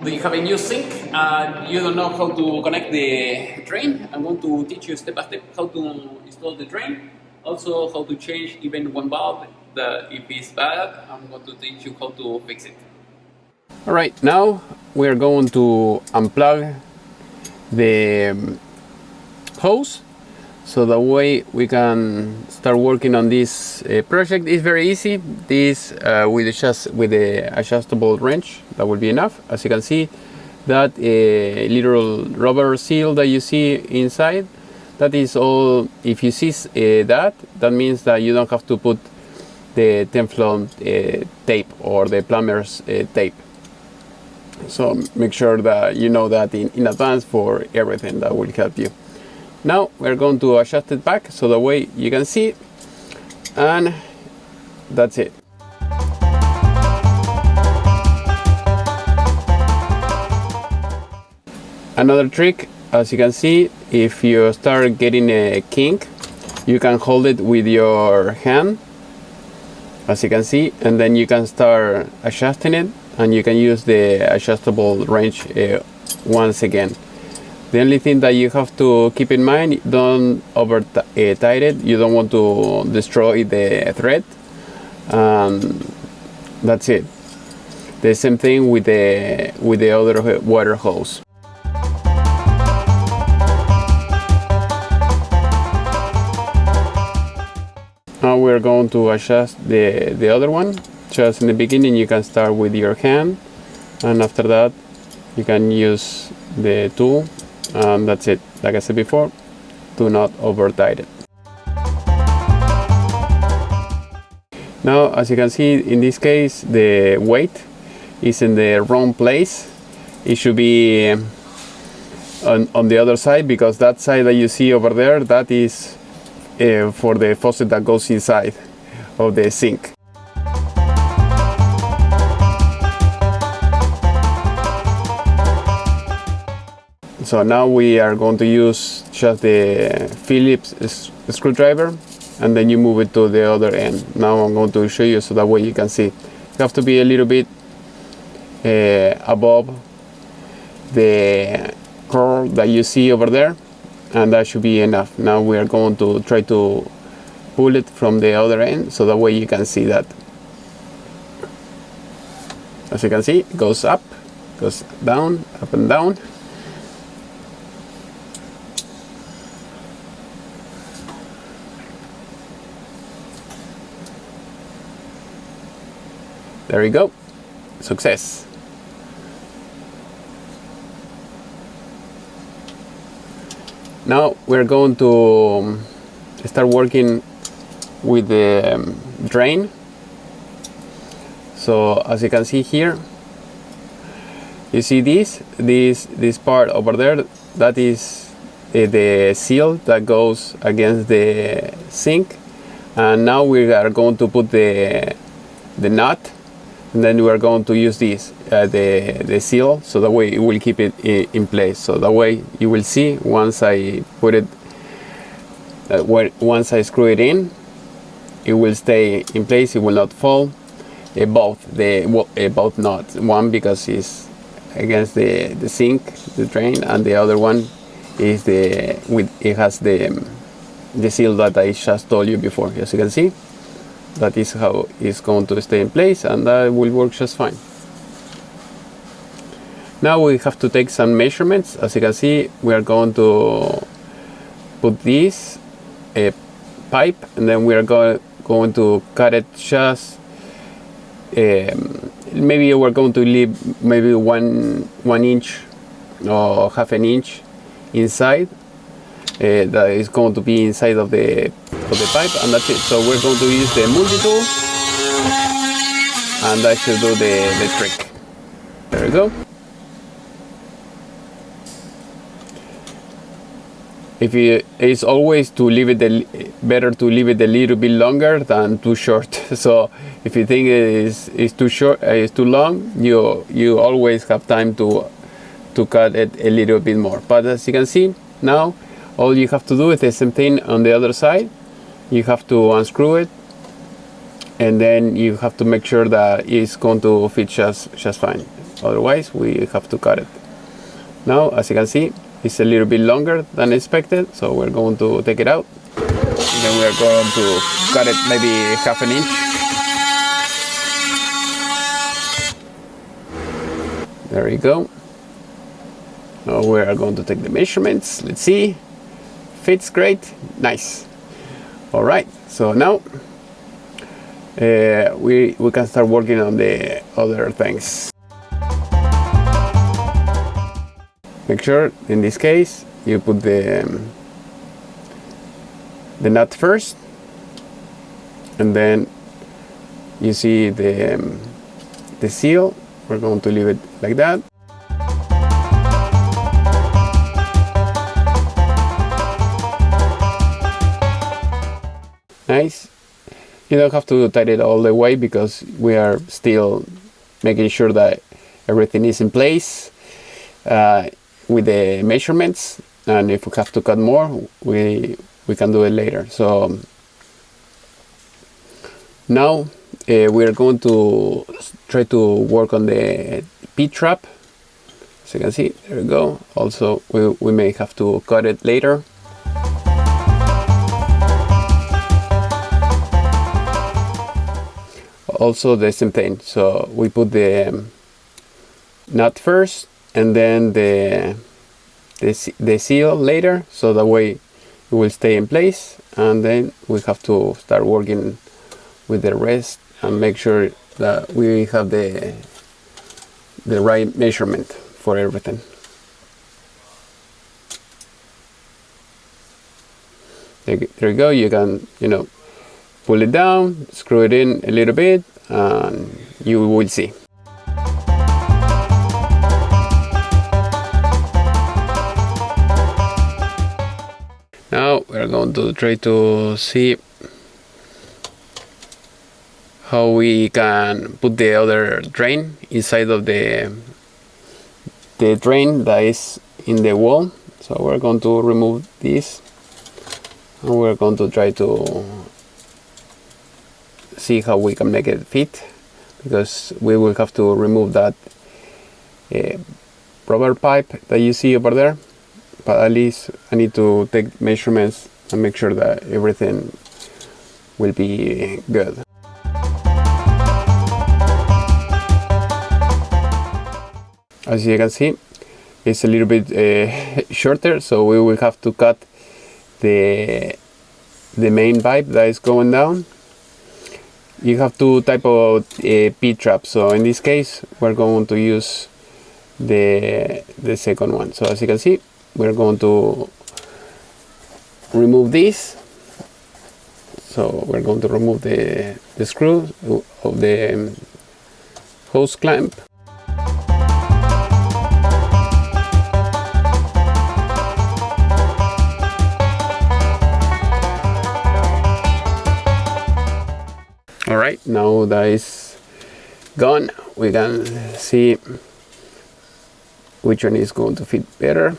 Do you have a new sink and you don't know how to connect the drain? I'm going to teach you step by step how to install the drain. Also how to change even one valve that if it's bad, I'm going to teach you how to fix it. Alright, now we're going to unplug the hose so that way we can start working on this project. It's very easy. This with the adjustable wrench, that will be enough. As you can see, that little rubber seal that you see inside, that is all. If you see that means that you don't have to put the Teflon tape or the plumber's tape. So make sure that you know that in advance for everything. That will help you. Now we're going to adjust it back so the way you can see, and that's it. Another trick, as you can see, if you start getting a kink, you can hold it with your hand, as you can see, and then you can start adjusting it, and you can use the adjustable wrench once again. The only thing that you have to keep in mind, don't over tight it. You don't want to destroy the thread. That's it. The same thing with the other water hose. Now we're going to adjust the other one. Just in the beginning you can start with your hand, and after that you can use the tool, and that's it. Like I said before, do not over tight it. Now, as you can see, in this case the weight is in the wrong place. It should be on the other side, because that side that you see over there, that is for the faucet that goes inside of the sink. So now we are going to use just the Phillips screwdriver, and then you move it to the other end. Now I'm going to show you so that way you can see. You have to be a little bit above the curl that you see over there, and that should be enough. Now we are going to try to pull it from the other end so that way you can see that. As you can see, it goes up, goes down, up and down. There you go. Success. Now we're going to start working with the drain. So as you can see here, you see this part over there, that is the seal that goes against the sink, and now we are going to put the nut. And then we are going to use this, the seal, so that way it will keep it in place. So that way you will see once I put it, once I screw it in, it will stay in place. It will not fall. Both nuts. One because it's against the sink, the drain, and the other one is it has the seal that I just told you before. As you can see. That is how it's going to stay in place, and that will work just fine. Now we have to take some measurements. As you can see, we are going to put this pipe, and then we are going to cut it just maybe we're going to leave maybe one inch or half an inch inside. That is going to be inside of the pipe, and that's it. So we're going to use the multi-tool, and that should do the trick. There we go. It's always to leave it better to leave it a little bit longer than too short. So if you think it's too short, it's too long, you always have time to cut it a little bit more. But as you can see now, all you have to do is the same thing on the other side. You have to unscrew it, and then you have to make sure that it's going to fit just fine. otherwise we have to cut it. Now, as you can see, it's a little bit longer than expected, so we're going to take it out. And then we're going to cut it maybe half an inch. There you go. Now we are going to take the measurements. Let's see. Fits great. Nice. All right. So now we can start working on the other things. Make sure, in this case, you put the nut first, and then you see the seal. We're going to leave it like that. Nice. You don't have to tighten it all the way because we are still making sure that everything is in place with the measurements, and if we have to cut more, we can do it later. So now we are going to try to work on the P-trap. As you can see, there we go. Also, we may have to cut it later. Also the same thing, so we put the nut first and then the seal later, so that way it will stay in place, and then we have to start working with the rest and make sure that we have the right measurement for everything. There you go. You can, pull it down, screw it in a little bit, and you will see. Now we're going to try to see how we can put the other drain inside of the drain that is in the wall. So we're going to remove this, and we're going to try to see how we can make it fit, because we will have to remove that rubber pipe that you see over there. But at least I need to take measurements and make sure that everything will be good. As you can see, it's a little bit shorter, so we will have to cut the main pipe that is going down. You have two type of P-trap, so in this case we're going to use the second one. So as you can see, we're going to remove this. So we're going to remove the screw of the hose clamp. All right, now that is gone, we can see which one is going to fit better.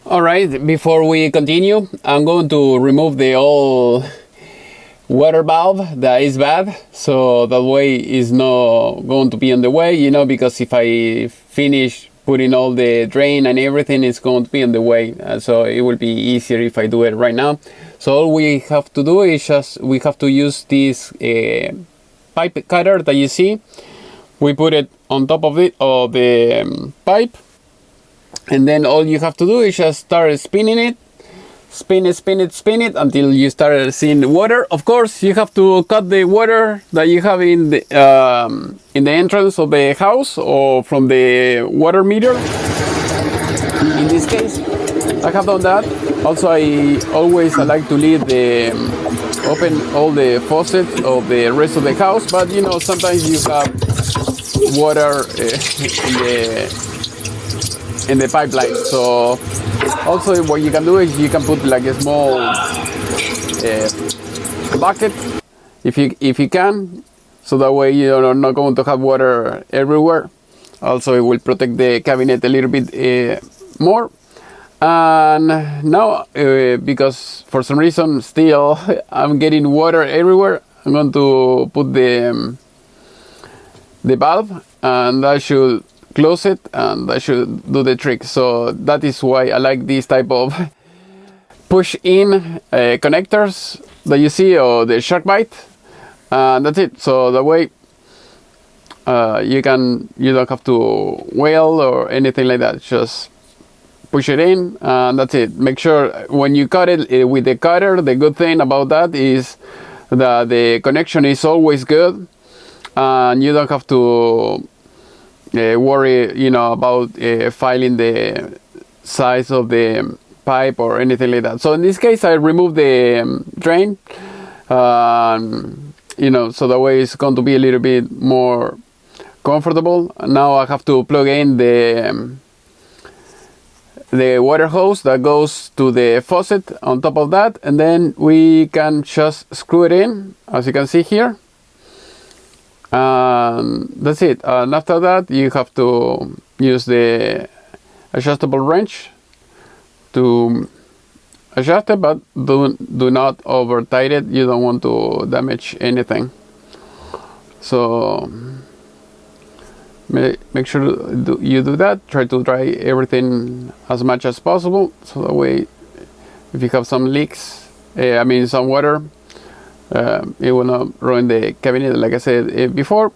All right, before we continue, I'm going to remove the old water valve that is bad, so that way it's not going to be on the way, because if I finish putting all the drain and everything, it's going to be on the way, so it will be easier if I do it right now. So all we have to do is we have to use this pipe cutter that you see. We put it on top of the pipe, and then all you have to do is just start spinning it. Spin it until you start seeing the water. Of course, you have to cut the water that you have in the entrance of the house or from the water meter. In this case, I have done that. Also, I like to leave open all the faucets of the rest of the house, but sometimes you have water in the pipeline. So also what you can do is you can put like a small bucket if you can, so that way you're not going to have water everywhere. Also, it will protect the cabinet a little bit more. And now, because for some reason still I'm getting water everywhere, I'm going to put the the valve, and that should close it, and that should do the trick. So that is why I like this type of push-in connectors that you see, or the shark bite, and that's it. So the way you don't have to whale or anything like that. Just push it in, and that's it. Make sure when you cut it with the cutter, the good thing about that is that the connection is always good, and you don't have to worry, about filing the size of the pipe or anything like that. So in this case, I removed the drain, so that way it's going to be a little bit more comfortable. Now I have to plug in the water hose that goes to the faucet on top of that, and then we can just screw it in, as you can see here, and that's it. And after that, you have to use the adjustable wrench to adjust it, but do not over tight it. You don't want to damage anything. So make sure you do that. Try to dry everything as much as possible, so that way if you have some leaks, some water, it will not ruin the cabinet, like I said before.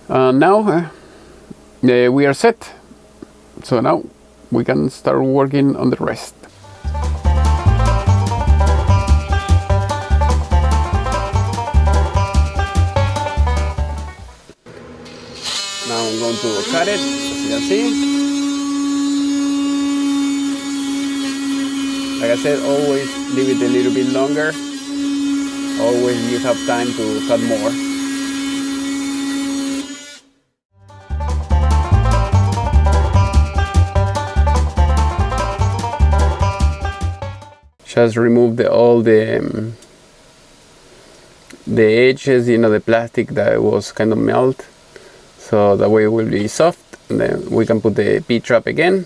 Now we are set, so now we can start working on the rest. Now I'm going to cut it, as you can see. Like I said, always leave it a little bit longer. Always you have time to cut more. Just remove all the edges, the plastic that was kind of melt. So that way it will be soft, and then we can put the P-trap again,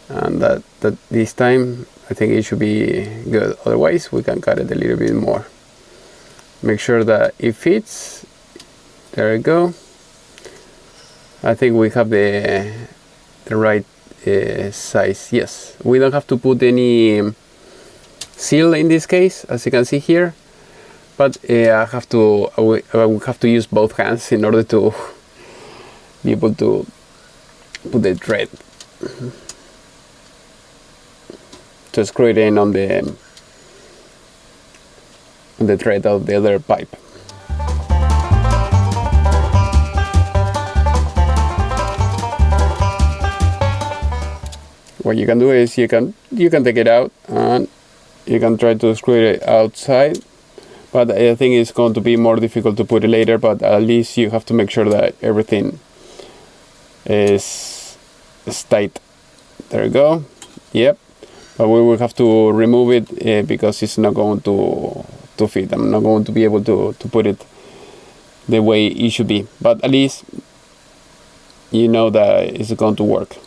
and that this time I think it should be good. Otherwise we can cut it a little bit more. Make sure that it fits. There we go. I think we have the right size. Yes, we don't have to put any seal in this case, as you can see here, but I will have to use both hands in order to be able to put the thread to screw it in on the thread of the other pipe. What you can do is you can take it out and you can try to screw it outside, but I think it's going to be more difficult to put it later. But at least you have to make sure that everything is tight. There you go. Yep. But we will have to remove it because it's not going to fit. I'm not going to be able to put it the way it should be. But at least you know that it's going to work.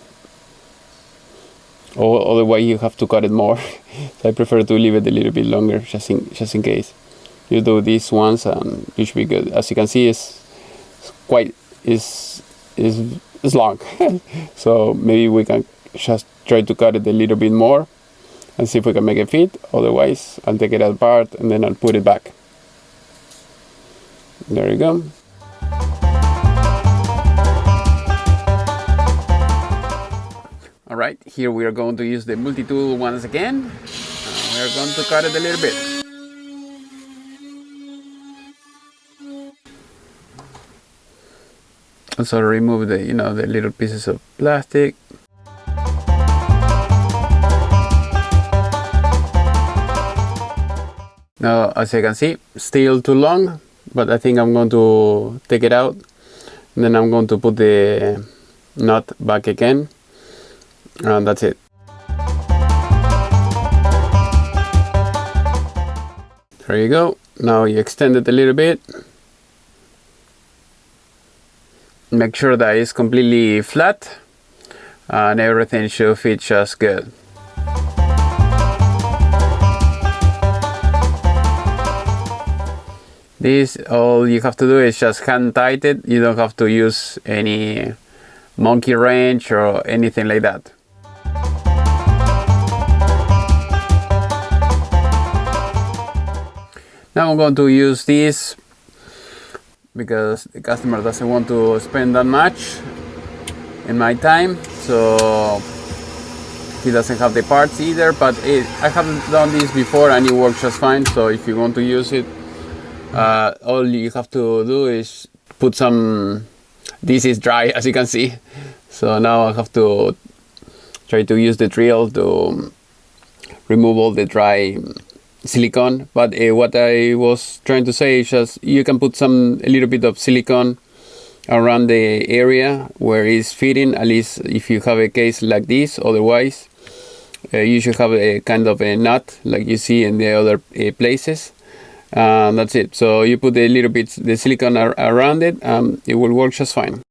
Or otherwise you have to cut it more. So I prefer to leave it a little bit longer, just in case. You do this once and you should be good. As you can see, it's long. So maybe we can just try to cut it a little bit more and see if we can make it fit. Otherwise, I'll take it apart and then I'll put it back. There you go. All right, here we are going to use the multi-tool once again. We are going to cut it a little bit. Also remove the the little pieces of plastic. Now, as you can see, still too long, but I think I'm going to take it out, and then I'm going to put the nut back again, and that's it. There you go. Now you extend it a little bit. Make sure that it's completely flat and everything should fit just good. This, all you have to do is just hand tight it. You don't have to use any monkey wrench or anything like that. Now I'm going to use this because the customer doesn't want to spend that much in my time, so he doesn't have the parts either, but I have done this before and it works just fine. So if you want to use it, all you have to do is put some, this is dry as you can see, so now I have to try to use the drill to remove all the dry silicone. But what I was trying to say is just you can put a little bit of silicone around the area where it's fitting, at least if you have a case like this. Otherwise you should have a kind of a nut like you see in the other places. That's it. So you put a little bit the silicone around it, it will work just fine.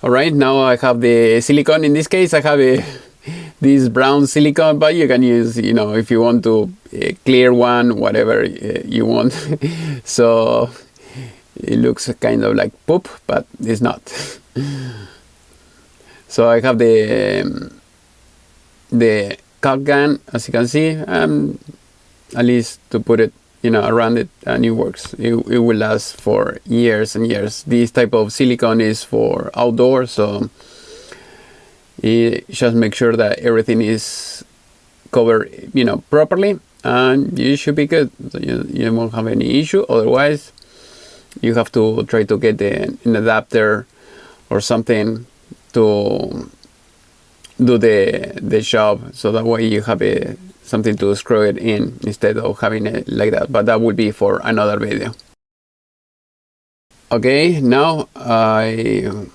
Alright, now I have the silicone. In this case I have this brown silicone, but you can use, if you want to, a clear one, whatever you want. So it looks kind of like poop, but it's not. So I have the caulk gun, as you can see, at least to put it around it, and it works. It will last for years and years. This type of silicone is for outdoor, so just make sure that everything is covered properly, and you should be good. So you won't have any issue. Otherwise you have to try to get an adapter or something to do the job, so that way you have something to screw it in instead of having it like that. But that will be for another video. Okay, now I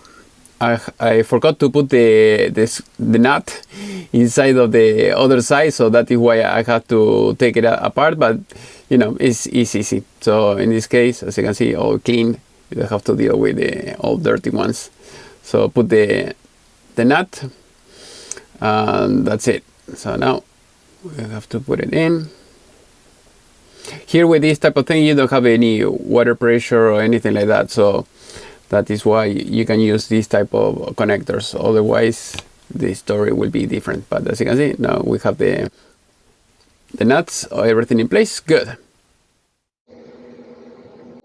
forgot to put the nut inside of the other side, so that is why I had to take it apart. But it's easy. So in this case, as you can see, all clean. You don't have to deal with the all dirty ones. So put the nut, and that's it. So now we have to put it in. Here with this type of thing, you don't have any water pressure or anything like that, so that is why you can use this type of connectors. Otherwise the story will be different. But as you can see, now we have the nuts, everything in place. Good.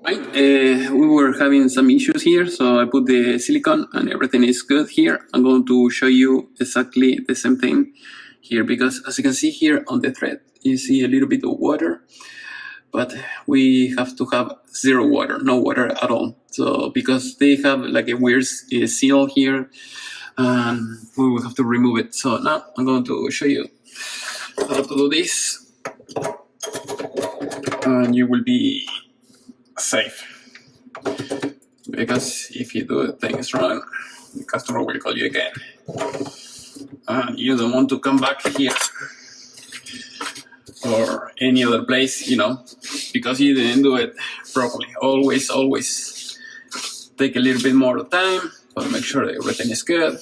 Right, we were having some issues here, so I put the silicone and everything is good here. I'm going to show you exactly the same thing here, because as you can see here on the thread, you see a little bit of water, but we have to have zero water, no water at all. So because they have like a weird seal here, and we will have to remove it. So now I'm going to show you how to do this, and you will be safe. Because if you do things wrong, the customer will call you again, and you don't want to come back here or any other place, because you didn't do it properly. Always take a little bit more time, but make sure that everything is good.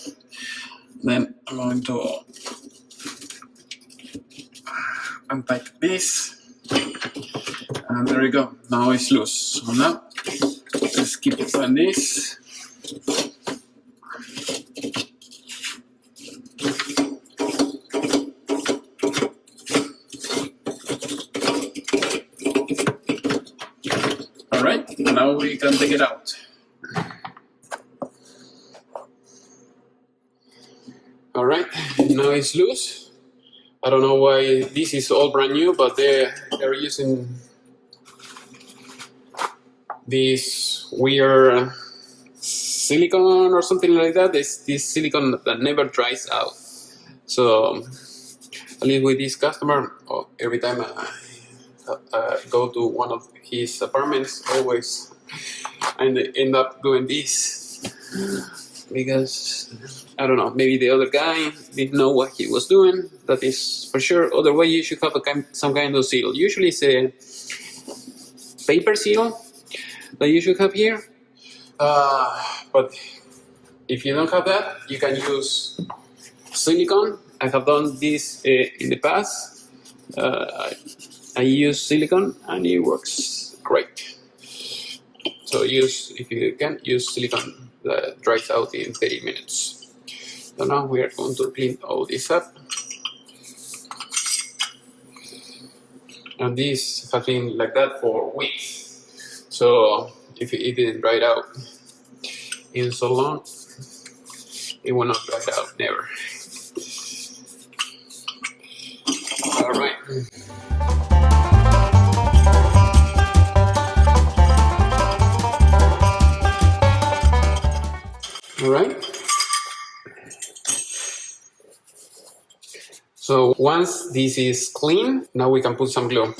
Then I'm going to untie this, and there you go. Now it's loose. So now let's keep it on this. All right, now we can take it out. All right, now it's loose. I don't know why this is all brand new, but they're using this weird silicone or something like that. This silicone that never dries out. So at least with this customer, every time I go to one of his apartments, always I end up doing this, because I don't know, maybe the other guy didn't know what he was doing. That is for sure. Otherwise, you should have some kind of seal. Usually it's a paper seal that you should have here, but if you don't have that, you can use silicone. I have done this in the past. I use silicone and it works great. So if you can, use silicone that dries out in 30 minutes. So now we are going to clean all this up. And this has been like that for weeks. So if it didn't dry out in so long, it will not dry out, never. All right. All right. So once this is clean, now we can put some glue.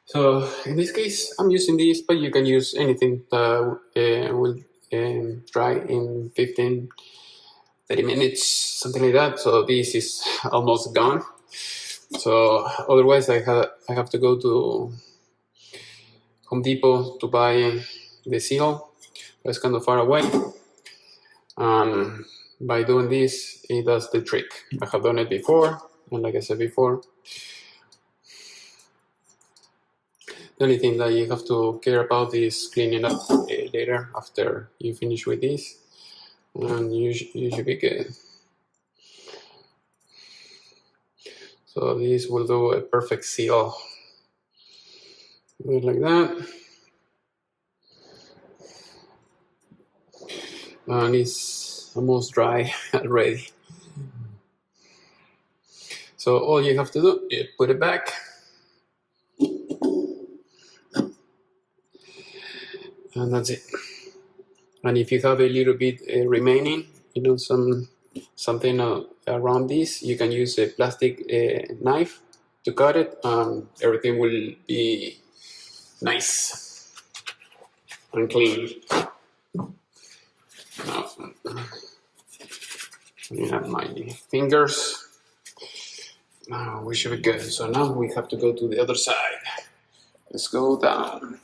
So in this case, I'm using this, but you can use anything that will dry in 15, 30 minutes, something like that. So this is almost gone. So otherwise I have to go to Home Depot to buy the seal. It's kind of far away. By doing this, it does the trick. I have done it before, and like I said before, the only thing that you have to care about is cleaning up later after you finish with this, and you should be good. So this will do a perfect seal. Do it like that. And it's almost dry already. So all you have to do is put it back. And that's it. And if you have a little bit remaining, you know, something around this, you can use a plastic knife to cut it. Everything will be nice and clean. Now, I have my fingers. Now we should be good. So now we have to go to the other side. Let's go down.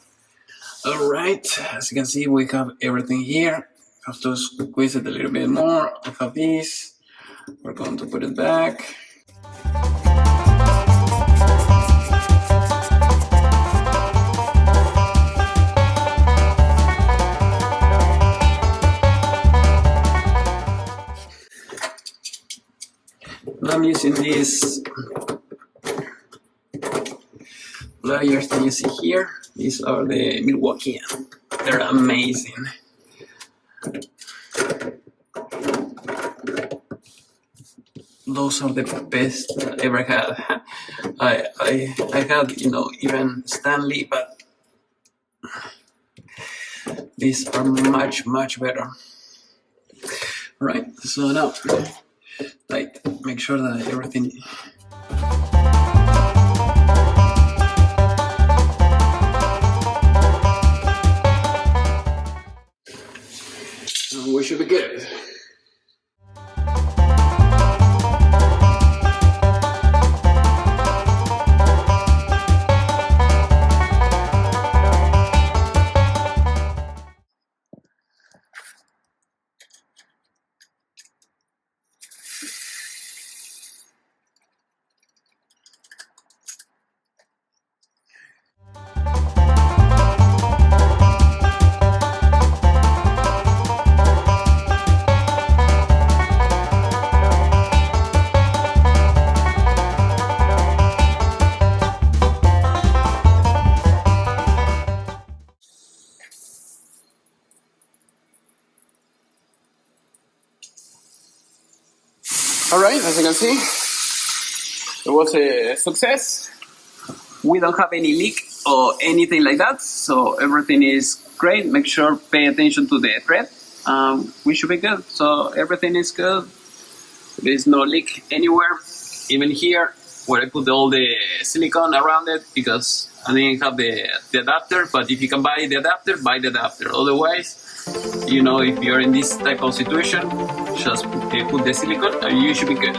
All right, as you can see, we have everything here. Have to squeeze it a little bit more. I have this. We're going to put it back. I'm using these pliers that you see here. These are the Milwaukee. They're amazing. Those are the best I ever had. I had, you know, even Stanley, but these are much better. Right, so now, like, make sure that everything. We should be good. All right, as you can see, it was a success. We don't have any leak or anything like that, so everything is great. Make sure pay attention to the thread. We should be good. So everything is good. There is no leak anywhere, even here where I put all the silicone around it because I didn't have the adapter. But if you can buy the adapter, buy the adapter. Otherwise, you know, if you're in this type of situation, just put the silicone and you should be good.